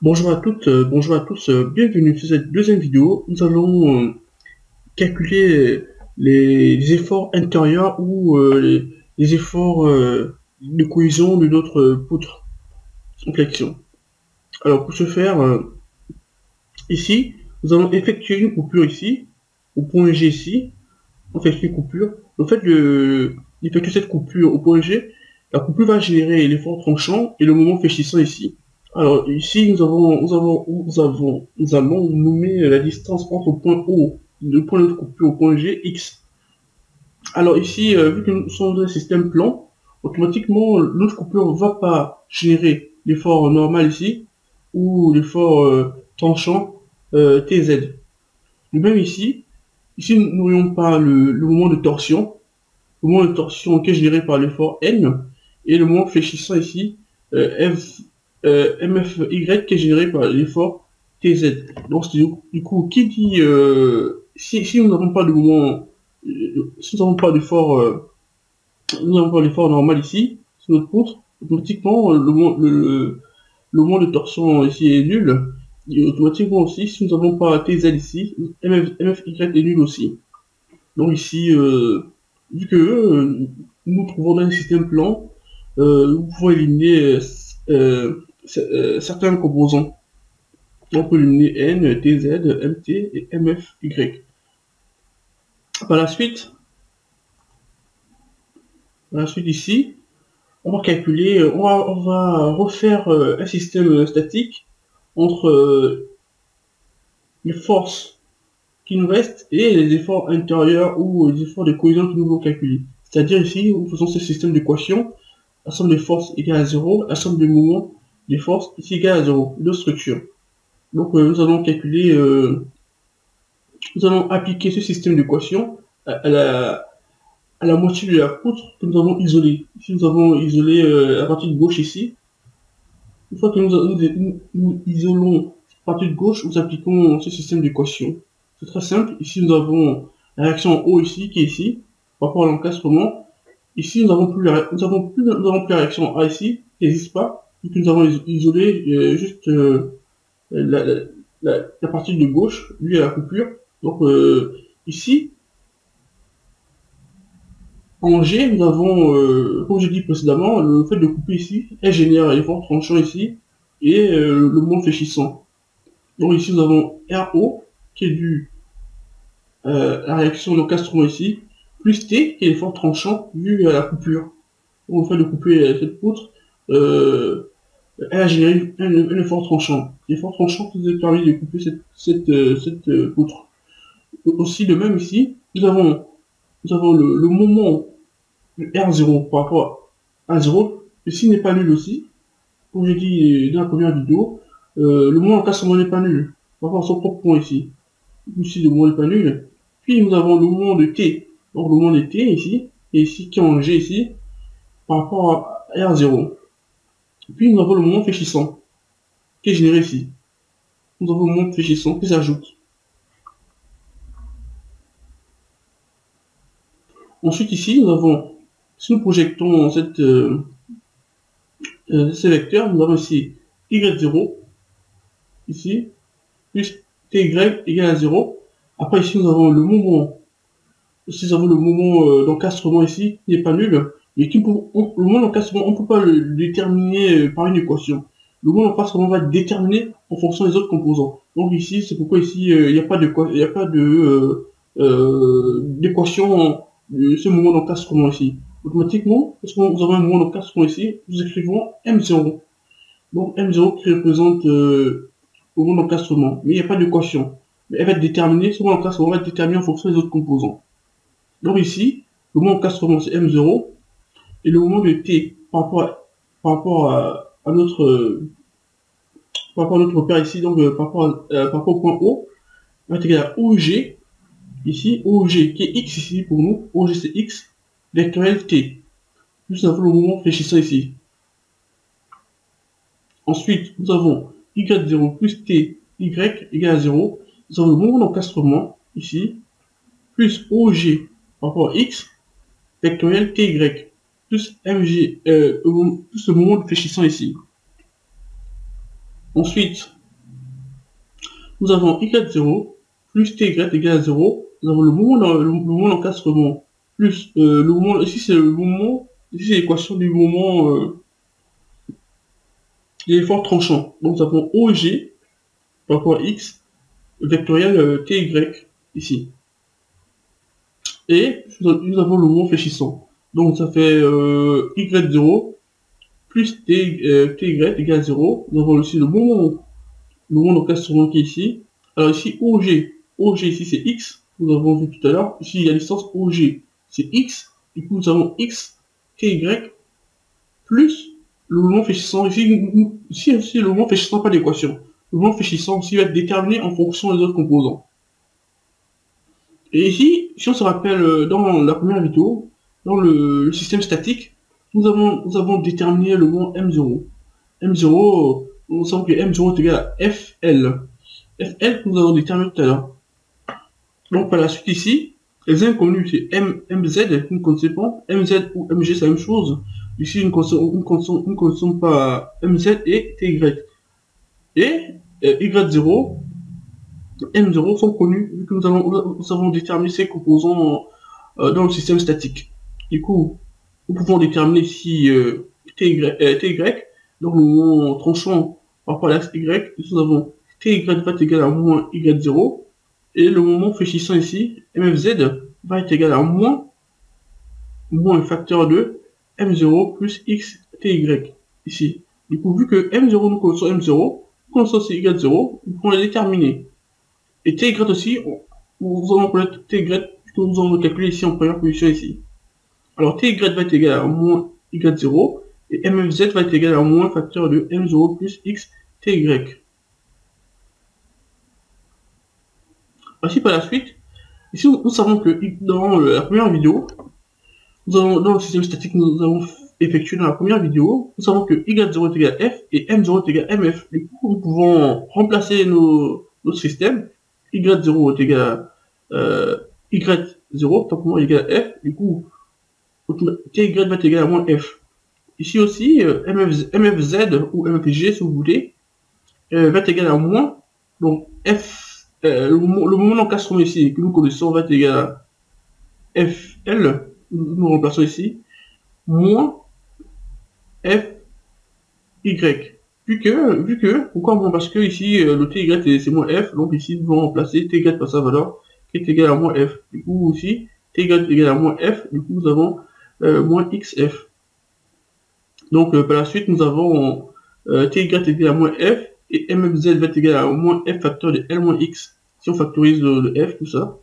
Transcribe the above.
Bonjour à toutes, bonjour à tous, bienvenue sur cette deuxième vidéo. Nous allons calculer les efforts intérieurs ou les efforts de cohésion de notre poutre en flexion. Alors pour ce faire, ici, nous allons effectuer une coupure ici, au point G ici, on fait une coupure. Le fait d'effectuer cette coupure au point G, la coupure va générer l'effort tranchant et le moment fléchissant ici. Alors ici nous allons nommer la distance entre le point O, le point de coupure au point G, X. Alors ici, vu que nous sommes dans un système plan, automatiquement notre coupure va pas générer l'effort normal ici ou l'effort tranchant TZ. De même ici nous n'aurions pas le moment de torsion. Le moment de torsion qui est généré par l'effort N et le moment fléchissant ici MFY qui est généré par l'effort TZ. Donc du coup qui dit si nous n'avons pas de moment si nous n'avons pas d'effort nous n'avons pas l'effort normal ici sur notre poutre, automatiquement le moment de torsion ici est nul. Et automatiquement aussi si nous n'avons pas TZ ici, MFY est nul aussi. Donc ici vu que nous trouvons dans un système plan, nous pouvons éliminer certains composants. On peut éliminer N, TZ, MT et MFY. Par la suite ici, on va calculer, on va refaire un système statique entre les forces qui nous restent et les efforts intérieurs ou les efforts de cohésion que nous voulons calculer. C'est-à-dire ici, nous faisons ce système d'équation, la somme des forces égale à 0, la somme des moments des forces ici égale à 0, de structure. Donc nous allons calculer, nous allons appliquer ce système d'équation à la moitié de la poutre que nous avons isolée. Ici nous avons isolé la partie de gauche ici. Une fois que nous isolons la partie de gauche, nous appliquons ce système d'équation. C'est très simple. Ici nous avons la réaction en haut ici qui est ici par rapport à l'encastrement. Ici nous avons plus la réaction A ici qui n'existe pas, vu que nous avons isolé juste la partie de gauche, lui à la coupure. Donc ici, en G, nous avons, comme j'ai dit précédemment, le fait de couper ici, elle génère l'effort tranchant ici, et le moment fléchissant. Donc ici, nous avons RO, qui est dû à la réaction d'encastrement ici, plus T, qui est l'effort tranchant, vu à la coupure. Donc le fait de couper cette poutre, elle a généré un effort tranchant. L'effort tranchant qui nous a permis de couper cette poutre. Aussi, de même ici, nous avons le moment R0 par rapport à 0. Ceci n'est pas nul aussi. Comme j'ai dit dans la première vidéo, le moment d'encastrement n'est pas nul par rapport à son propre point ici. Ici, le moment n'est pas nul. Puis nous avons le moment de T. Donc le moment de T ici, et ici qui est en G ici, par rapport à R0. Puis nous avons le moment fléchissant, qui est généré ici. Nous avons le moment fléchissant qui s'ajoute. Ensuite ici, nous avons, si nous projectons ces vecteurs, nous avons ici y0, ici, plus ty égale à 0. Après ici, nous avons le moment, ici nous avons le moment d'encastrement ici, qui n'est pas nul, mais le moment d'encastrement, on ne peut pas le déterminer par une équation. Le moment d'encastrement va être déterminé en fonction des autres composants. Donc ici, c'est pourquoi ici, il n'y a pas d'équation de ce moment d'encastrement ici. Automatiquement, parce que nous avons un moment d'encastrement ici, nous écrivons M0. Donc M0 qui représente le moment d'encastrement, mais il n'y a pas d'équation. Mais elle va être déterminée, ce moment d'encastrement va être déterminé en fonction des autres composants. Donc ici, le moment d'encastrement c'est M0, et le moment de T par rapport à notre repère ici, donc par rapport au point O, va être égal à OG, ici, OG qui est X ici pour nous, OG c'est X, vectoriel T. Plus nous avons le moment fléchissant ici. Ensuite, nous avons Y0 plus T, Y égale à 0. Nous avons le moment d'encastrement ici, plus OG par rapport à X, vectoriel TY, plus MG, plus le moment de fléchissant ici. Ensuite, nous avons y0 plus ty égale à 0. Nous avons le moment d'encastrement plus le moment, ici c'est le moment, ici c'est l'équation du moment l'effort tranchant. Donc nous avons OG par rapport à x vectoriel ty ici. Et nous avons le moment fléchissant. Donc ça fait y0 plus ty égale à 0. Nous avons aussi le moment d'encastrement qui est ici. Alors ici OG ici c'est x, nous avons vu tout à l'heure. Ici il y a distance OG, c'est x. Du coup nous avons x ty plus le moment fléchissant. Ici le moment fléchissant pas d'équation. Le moment fléchissant aussi va être déterminé en fonction des autres composants. Et ici, si on se rappelle dans la première vidéo, dans le système statique, nous avons déterminé le moment M0. M0, on sent que M0 est égal à FL. FL que nous avons déterminé tout à l'heure. Donc par la suite ici, les inconnus c'est MZ, nous ne connaissons pas. MZ ou MG c'est la même chose. Ici nous ne connaissons pas MZ et TY. Et Y0, M0 sont connus vu que nous avons déterminé ces composants dans le système statique. Du coup, nous pouvons déterminer ici TY, donc le moment tranchant par rapport à l'axe Y. Ici, nous avons TY va être égal à moins Y0, et le moment fléchissant ici, MFZ, va être égal à moins un facteur de M0 plus X TY, ici. Du coup, vu que M0, nous connaissons M0, nous connaissons aussi Y0, nous pouvons les déterminer. Et TY aussi, nous allons connaître TY, que nous allons calculer ici en première position ici. Alors TY va être égal à moins Y0, et MFZ va être égal à moins facteur de M0 plus X TY. Ainsi par la suite, ici nous savons que dans la première vidéo, dans le système statique nous avons effectué dans la première vidéo, nous savons que Y0 est égal à F et M0 est égal à MF. Du coup, nous pouvons remplacer notre système. Y0 est égal à Y0, tant pour moi égal à F. Du coup, TY va être égal à moins F. Ici aussi, MFZ ou MFG, si vous voulez, va être égal à moins. Donc, F, le moment d'encastrement ici, que nous connaissons, va être égal à FL, nous remplaçons ici, moins FY. Pourquoi moins? Parce que ici, le TY c'est moins F, donc ici, nous allons remplacer TY par sa valeur, qui est égal à moins F. Du coup, aussi, TY est égal à moins F, du coup, nous avons moins XF. Donc, par la suite, nous avons TY est égal à moins F, et MFZ va être égal à moins F facteur de L moins X. Si on factorise le F, tout ça,